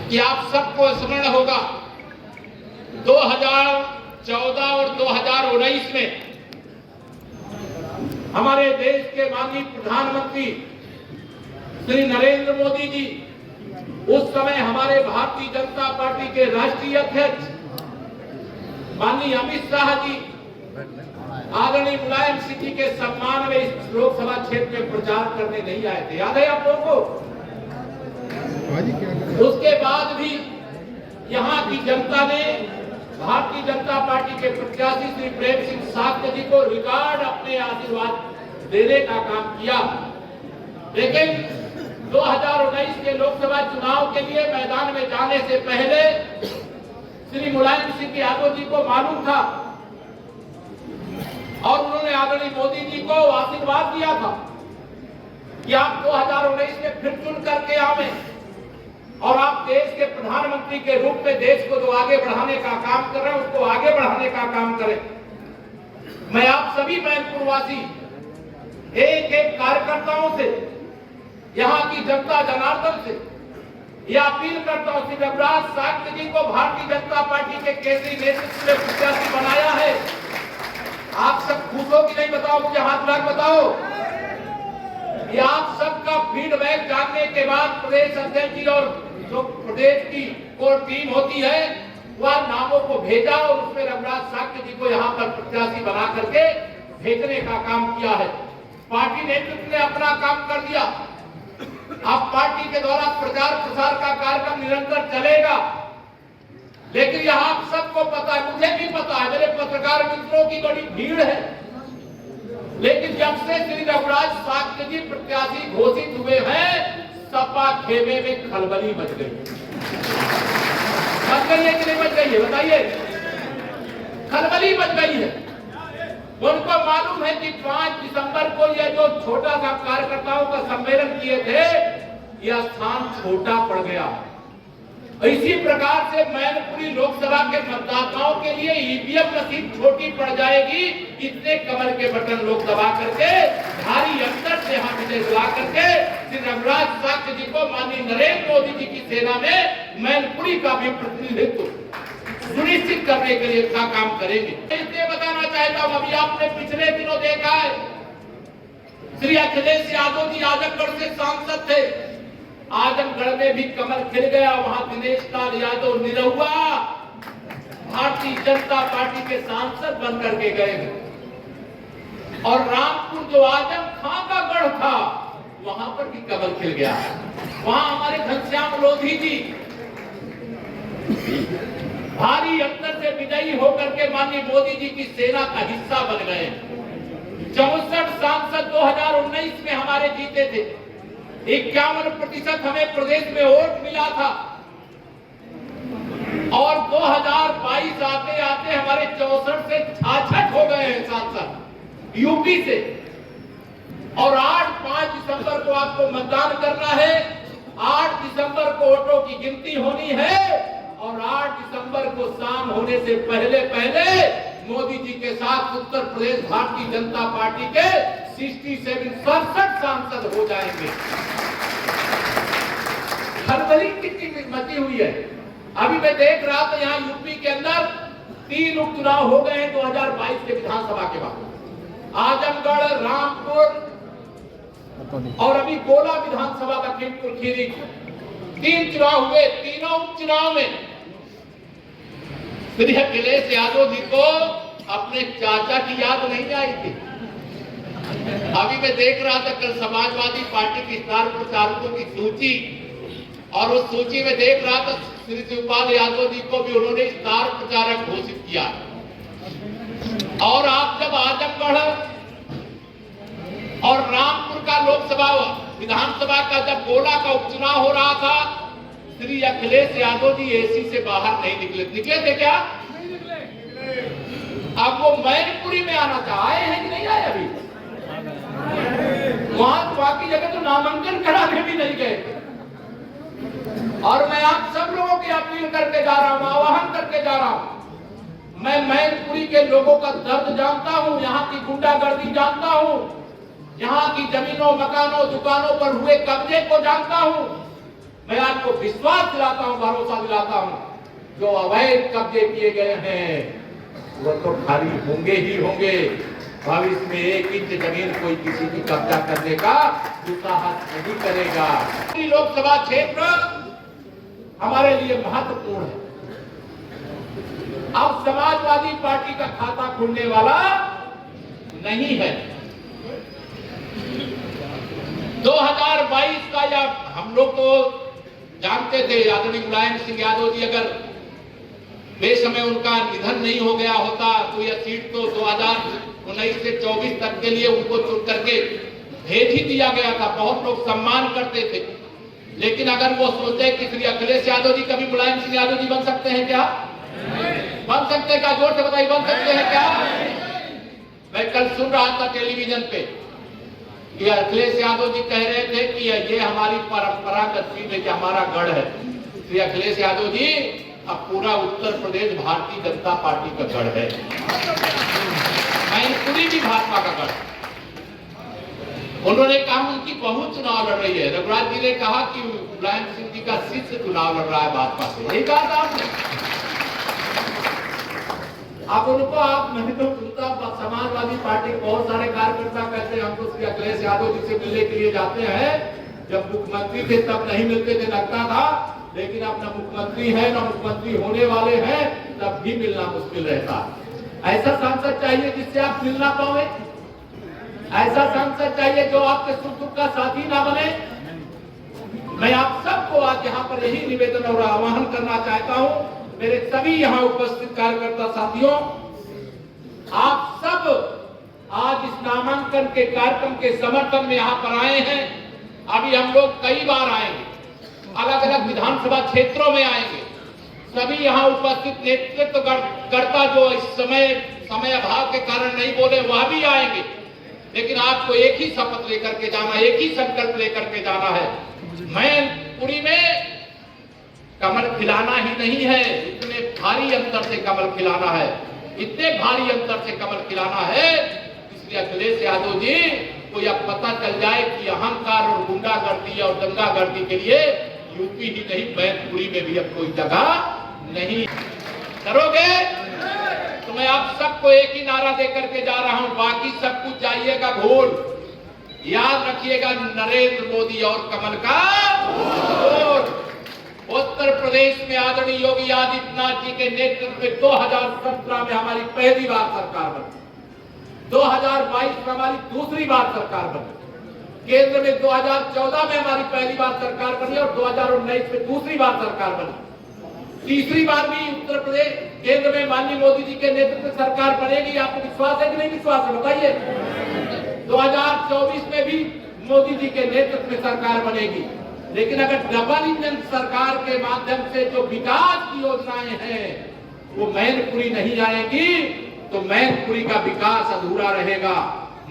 कि आप सबको स्मरण होगा 2014 और 2019 में हमारे देश के माननीय प्रधानमंत्री श्री नरेंद्र मोदी जी, उस समय हमारे भारतीय जनता पार्टी के राष्ट्रीय अध्यक्ष माननीय अमित शाह जी आदरणीय मुलायम सिंह जी के सम्मान में इस लोकसभा क्षेत्र में प्रचार करने नहीं आए थे। याद है आप लोगों को? उसके बाद भी यहाँ की जनता ने भारतीय जनता पार्टी के प्रत्याशी श्री प्रेम सिंह साक्य जी को रिकॉर्ड अपने आशीर्वाद देने का काम किया। लेकिन 2019 के लोकसभा चुनाव के लिए मैदान में जाने से पहले श्री मुलायम सिंह यादव जी को मालूम था और उन्होंने आदरणीय मोदी जी को आशीर्वाद दिया था कि आप 2019 में फिर चुन करके आवे और आप देश के प्रधानमंत्री के रूप में देश को जो आगे बढ़ाने का काम कर रहे हैं उसको आगे बढ़ाने का काम करें। मैं आप सभी मैनपुर वासी एक एक कार्यकर्ताओं से, यहाँ की जनता जनार्दन से यह अपील करता हूं कि रघुराज साक्य जी को भारतीय जनता पार्टी के केंद्रीय नेतृत्व में प्रत्याशी बनाया है। आप सब खुश हो कि नहीं? बताओ, मुझे हाथ लगा बताओ। ये आप सबका फीडबैक जानने के बाद प्रदेश अध्यक्ष जी और जो प्रदेश की कोर टीम होती है वह नामों को भेजा और उसमें रघुराज साक्य जी को यहाँ पर प्रत्याशी बना करके भेजने का काम किया है। पार्टी नेतृत्व ने अपना काम कर दिया। अब पार्टी के द्वारा प्रचार प्रसार का कार्यक्रम निरंतर चलेगा, लेकिन यह आप सबको पता है, मुझे भी पता है, मेरे पत्रकार मित्रों की बड़ी भीड़ है। लेकिन जब से श्री रघुराज साक्य जी प्रत्याशी घोषित हुए हैं, सपा खेमे में खलबली मच गई। मच गई है कि नहीं मच गई है? बताइए। खलबली मच गई है। उनको मालूम है कि 5 दिसंबर को यह जो छोटा सा कार्यकर्ताओं का सम्मेलन किए थे, यह स्थान छोटा पड़ गया। इसी प्रकार से मैनपुरी लोकसभा के मतदाताओं के लिए ईवीएम मशीन छोटी पड़ जाएगी। इतने कमर के बटन लोग दबा करके भारी अंतर से यहाँ विजय दिला करके श्री रघुराज साक्य जी को माननीय नरेंद्र मोदी जी की सेना में मैनपुरी का भी प्रतिनिधित्व सुनिश्चित करने के लिए का काम करेंगे। इसलिए बताना चाहता हूँ, अभी आपने पिछले दिनों देखा है श्री अखिलेश यादव जी आजमगढ़ से सांसद थे। आजमगढ़ में भी कमल खिल गया। वहां दिनेश लाल यादव निरहुआ भारतीय जनता पार्टी के सांसद बन करके गए। और रामपुर जो आजम खां का गढ़ था, वहां पर भी कमल खिल गया। वहां हमारे घनश्याम लोधी जी भारी अंतर से विजयी होकर के माननीय मोदी जी की सेना का हिस्सा बन गए। 64 सांसद 2019 में हमारे जीते थे। 51% हमें प्रदेश में वोट मिला था और 2022 आते आते हमारे 64 से 66 हो गए हैं सांसद यूपी से। और 5 दिसंबर को आपको मतदान करना है। 8 दिसंबर को वोटों की गिनती होनी है और 8 दिसंबर को शाम होने से पहले पहले मोदी जी के साथ उत्तर प्रदेश भारतीय जनता पार्टी के 67 सांसद हो जाएंगे। खलबली कितनी मची हुई है। अभी मैं देख रहा था यहाँ यूपी के अंदर 3 उपचुनाव हो गए हैं 2022 के विधानसभा के बाद। आजमगढ़, रामपुर और अभी गोला विधानसभा का लखीमपुर खीरी 3 चुनाव हुए। तीनों उपचुनाव में श्री अखिलेश यादव जी को अपने चाचा की याद नहीं आई थी। अभी मैं देख रहा था कल समाजवादी पार्टी की स्टार प्रचारकों की सूची, और उस सूची में देख रहा था श्री शिवपाल यादव जी को भी उन्होंने स्टार प्रचारक घोषित किया। और आप जब आजमगढ़ और रामपुर का लोकसभा विधानसभा का जब गोला का उपचुनाव हो रहा था, श्री अखिलेश यादव जी एसी से बाहर नहीं निकले थे क्या? अब वो मैनपुरी में आना चाहे हैं कि नहीं आए? अभी वहां बाकी जगह तो नामांकन कराने भी नहीं गए। और मैं आप सब लोगों की अपील करके जा रहा हूं, आह्वान करके जा रहा हूं। मैं मैनपुरी के लोगों का दर्द जानता हूं, यहाँ की गुंडागर्दी जानता हूं, यहाँ की जमीनों, मकानों, दुकानों पर हुए कब्जे को जानता हूं। मैं आपको विश्वास दिलाता हूं, भरोसा दिलाता हूं, जो अवैध कब्जे किए गए हैं वो तो खाली होंगे ही होंगे। भविष्य में 1 इंच जमीन कोई किसी की कब्जा करने का दुस्साहस नहीं करेगा। लोकसभा क्षेत्र हमारे लिए महत्वपूर्ण है। अब समाजवादी पार्टी का खाता खुलने वाला नहीं है। 2022 का या हम लोग तो जानते थे, आदरणीय मुलायम सिंह यादव जी अगर बेसमय उनका निधन नहीं हो गया होता तो यह सीट तो 2019 से 24 तक के लिए उनको चुन करके भेज ही दिया गया था। बहुत लोग सम्मान करते थे, लेकिन अगर वो सोचे कि श्री अखिलेश यादव जी कभी मुलायम सिंह यादव जी बन सकते हैं क्या? बन सकते हैं क्या? जोर से बताइए, बन सकते हैं क्या? मैं कल सुन रहा था टेलीविजन पे कि अखिलेश यादव जी कह रहे थे कि ये हमारी परंपरागत सीट है, हमारा गढ़ है। श्री अखिलेश यादव जी, अब पूरा उत्तर प्रदेश भारतीय जनता पार्टी का गढ़ है, मैनपुरी भी भाजपा का गढ़। उन्होंने कहा उनकी बहू चुनाव लड़ रही है। रघुराज जी ने कहा कि मुलायम सिंह जी का शिष्य चुनाव लड़ रहा है भाजपा से, यही कहा था आपने। आप उनको आप नहीं तो सुनता, समाजवादी पार्टी के बहुत सारे कार्यकर्ता कहते हैं हम तो श्री अखिलेश यादव जी से मिलने के लिए जाते हैं। जब मुख्यमंत्री थे तब नहीं मिलते थे, लगता था, लेकिन अब न मुख्यमंत्री है न मुख्यमंत्री होने वाले हैं, तब भी मिलना मुश्किल रहता। ऐसा सांसद चाहिए जिससे आप मिल ना पाए, ऐसा सांसद चाहिए जो आपके सुख दुख का साथी ना बने। मैं आप सबको आज यहाँ पर यही निवेदन और आह्वान करना चाहता हूँ, मेरे सभी यहाँ उपस्थित कार्यकर्ता साथियों, आप सब आज इस नामांकन के कार्यक्रम के समर्थन में यहाँ पर आए हैं। अभी हम लोग कई बार आएंगे, अलग अलग विधानसभा क्षेत्रों में आएंगे। सभी यहाँ उपस्थित नेतृत्व करता जो इस समय अभाव के कारण नहीं बोले, वह भी आएंगे। लेकिन आपको एक ही शपथ लेकर के जाना, एक ही संकल्प लेकर के जाना है। मैनपुरी में कमल खिलाना ही नहीं है, इतने भारी अंतर से कमल खिलाना है, इतने भारी अंतर से कमल खिलाना है। इसलिए अखिलेश यादव जी को यह पता चल जाए कि अहंकार और गुंडागर्दी और दंगागर्दी के लिए यूपी ही नहीं मैनपुरी में भी अब कोई जगह नहीं। करोगे तो मैं आप सबको एक ही नारा देकर के जा रहा हूं, बाकी सब कुछ जाइएगा भूल। याद रखिएगा, नरेंद्र मोदी और कमल का वोट। उत्तर प्रदेश में आदरणीय योगी आदित्यनाथ जी के नेतृत्व में 2017 में हमारी पहली बार सरकार बनी, 2022 में हमारी दूसरी बार सरकार बनी, केंद्र में 2014 में हमारी पहली बार सरकार बनी और 2019 में दूसरी बार सरकार बनी। तीसरी बार भी उत्तर प्रदेश केंद्र में माननीय मोदी जी के नेतृत्व में सरकार बनेगी। आपको विश्वास है कि नहीं विश्वास है? बताइए। 2024 में भी मोदी जी के नेतृत्व में सरकार बनेगी। लेकिन अगर डबल इंजन सरकार के माध्यम से जो विकास की योजनाएं हैं वो मैनपुरी नहीं आएगी तो मैनपुरी का विकास अधूरा रहेगा।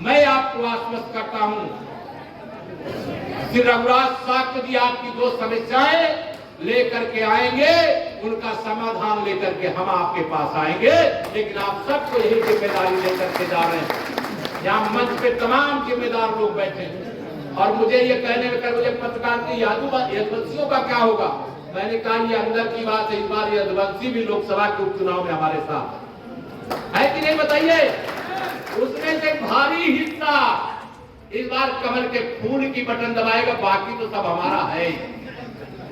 मैं आपको आश्वस्त करता हूं, श्री रघुराज साक्य जी आपकी जो समस्याएं लेकर के आएंगे उनका समाधान लेकर के हम आपके पास आएंगे। लेकिन आप सबको यही जिम्मेदारी लेकर के जा रहे हैं। यहाँ मंच पे तमाम जिम्मेदार लोग बैठे हैं और मुझे ये कहने में मुझे पत्रकार की यदुवंशियों का क्या होगा? मैंने कहा ये अंदर की बात है, इस बार यदुवंशी भी लोकसभा के उपचुनाव में हमारे साथ है कि नहीं बताइए? उसमें से भारी हिस्सा इस बार कमल के फूल की बटन दबाएगा, बाकी तो सब हमारा है,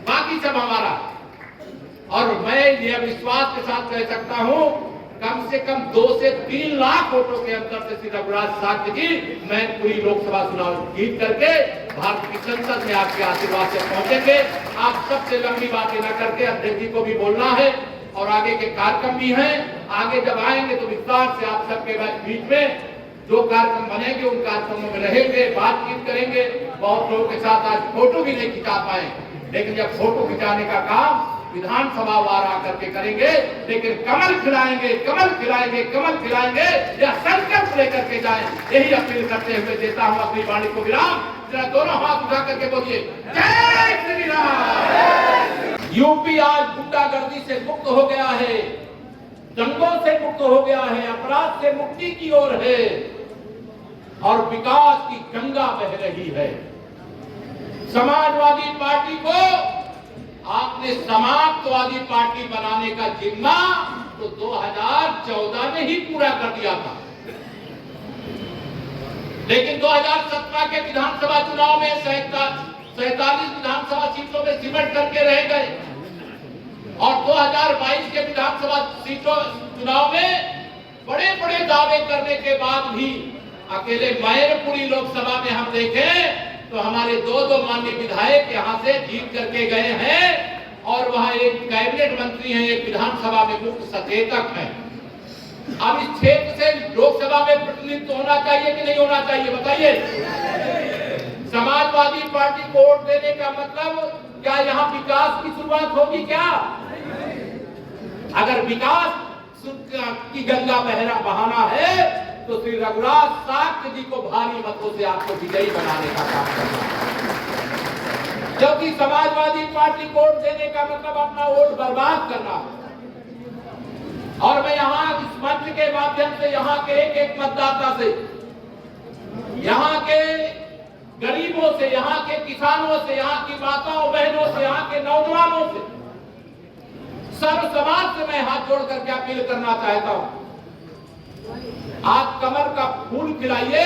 बाकी सब हमारा। और मैं यह विश्वास के साथ कह सकता हूं, कम से कम 2 से 3 लाख वोटों के अंतर से श्री रघुराज साक्य जी मैनपुरी लोकसभा चुनाव जीत करके भारत की संसद में आपके आशीर्वाद से पहुंचेंगे। आप सबसे लंबी बातें न करके अध्यक्ष जी को भी बोलना है और आगे के कार्यक्रम भी हैं। आगे जब आएंगे तो विस्तार से आप सबके बीच में जो कार्यक्रम बनेंगे उन कार्यक्रमों में रहेंगे, बातचीत करेंगे। बहुत लोगों के साथ आज फोटो भी नहीं खिंचा पाए, लेकिन जब फोटो खिंचाने का काम विधानसभा वार आकर के करेंगे, लेकिन कमल खिलाएंगे, कमल खिलाएंगे, कमल खिलाएंगे, यह संकल्प लेकर के जाएं। यही अपील करते हुए देता हूं अपनी वाणी को विराम। जरा दोनों हाथ उठा करके बोलिए जय श्री राम। यूपी आज गुंडागर्दी से मुक्त हो गया है, दंगों से मुक्त हो गया है, अपराध से मुक्ति की ओर है और विकास की गंगा बह रही है। समाजवादी पार्टी को आपने समाजवादी पार्टी बनाने का जिम्मा तो 2014 में ही पूरा कर दिया था, लेकिन 2017 के विधानसभा चुनाव में 47 विधानसभा सीटों में सिमट करके रह गए और 2022 के विधानसभा सीटों चुनाव में बड़े बड़े दावे करने के बाद भी अकेले मैनपुरी लोकसभा में हम देखें तो हमारे दो माननीय विधायक यहां से जीत करके गए हैं और वहां एक कैबिनेट मंत्री हैं, एक विधानसभा में मुख्य सचेतक हैं। अब इस क्षेत्र से लोकसभा में प्रतिनिधित्व होना चाहिए कि नहीं होना चाहिए, बताइए। समाजवादी पार्टी को वोट देने का मतलब क्या यहाँ विकास की शुरुआत होगी क्या? अगर विकास की गंगा बहाना है तो श्री रघुराज साक्य जी को भारी मतों से आपको विजयी बनाने का काम करना है, क्योंकि समाजवादी पार्टी को वोट देने का मतलब अपना वोट बर्बाद करना है। और मैं यहाँ इस मंच के माध्यम से यहाँ के एक एक मतदाता से, यहाँ के गरीबों से, यहाँ के किसानों से, यहाँ की माताओं बहनों से, यहाँ के नौजवानों से, सर्व समाज से मैं हाथ जोड़ करके अपील करना चाहता हूं, आप कमर का फूल खिलाइए,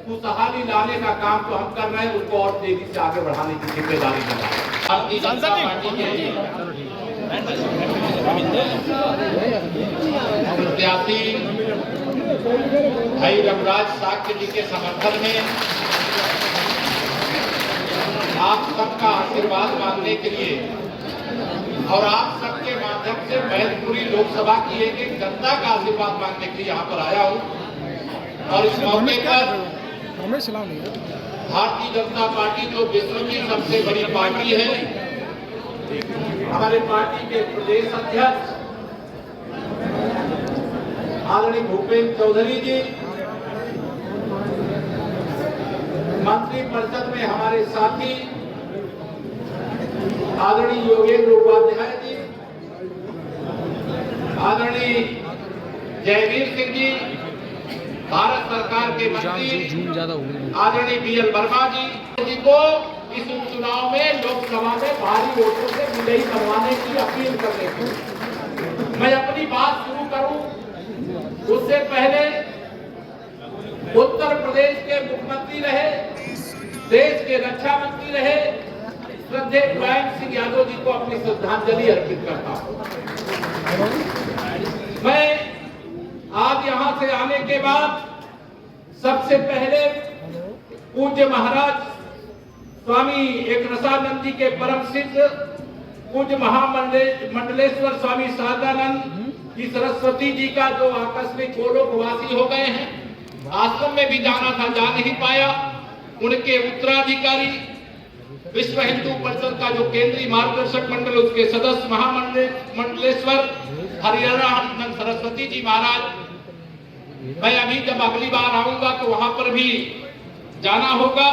खुशहाली लाने का काम तो हम कर रहे हैं, उसको और तेजी से आगे बढ़ाने की जिम्मेदारी भारतीय जनता पार्टी के प्रत्याशी भाई रघुराज साक्य जी के समर्थन में आप सबका आशीर्वाद मांगने के लिए और आप सबके माध्यम से मैनपुरी लोकसभा की एक एक जनता का आशीर्वाद मांगने के लिए यहाँ पर आया हूँ। और इस मौके पर भारतीय जनता पार्टी जो विश्व की सबसे बड़ी पार्टी है, हमारे पार्टी के प्रदेश अध्यक्ष आदरणीय भूपेंद्र चौधरी जी, मंत्री परिषद में हमारे साथी आदरणीय योगेंद्र उपाध्याय जी, आदरणीय जयवीर सिंह जी, भारत सरकार के मंत्री आदरणीय बीएल वर्मा जी को इस उपचुनाव में लोकसभा में भारी वोटों से विजयी करवाने की अपील करने को मैं अपनी बात शुरू करूं उससे पहले उत्तर प्रदेश के मुख्यमंत्री रहे, देश के रक्षा मंत्री रहे श्रद्धेय मुलायम सिंह यादव जी को अपनी श्रद्धांजलि अर्पित करता हूं। मैं आज यहां से आने के बाद सबसे पहले पूज्य महाराज स्वामी एक रसानंद जी के परम सिद्ध पूज्य महामंडलेश्वर स्वामी शारदानंद की सरस्वती जी का जो आकस्मिक गोलोकवासी हो गए हैं, आश्रम में भी जाना था, जा नहीं पाया, उनके उत्तराधिकारी विश्व हिंदू परिषद का जो केंद्रीय मार्गदर्शक मंडल उसके सदस्य महामंडलेश्वर हरिहरानंद सरस्वती जी महाराज, मैं अभी जब अगली बार आऊंगा तो वहां पर भी जाना होगा।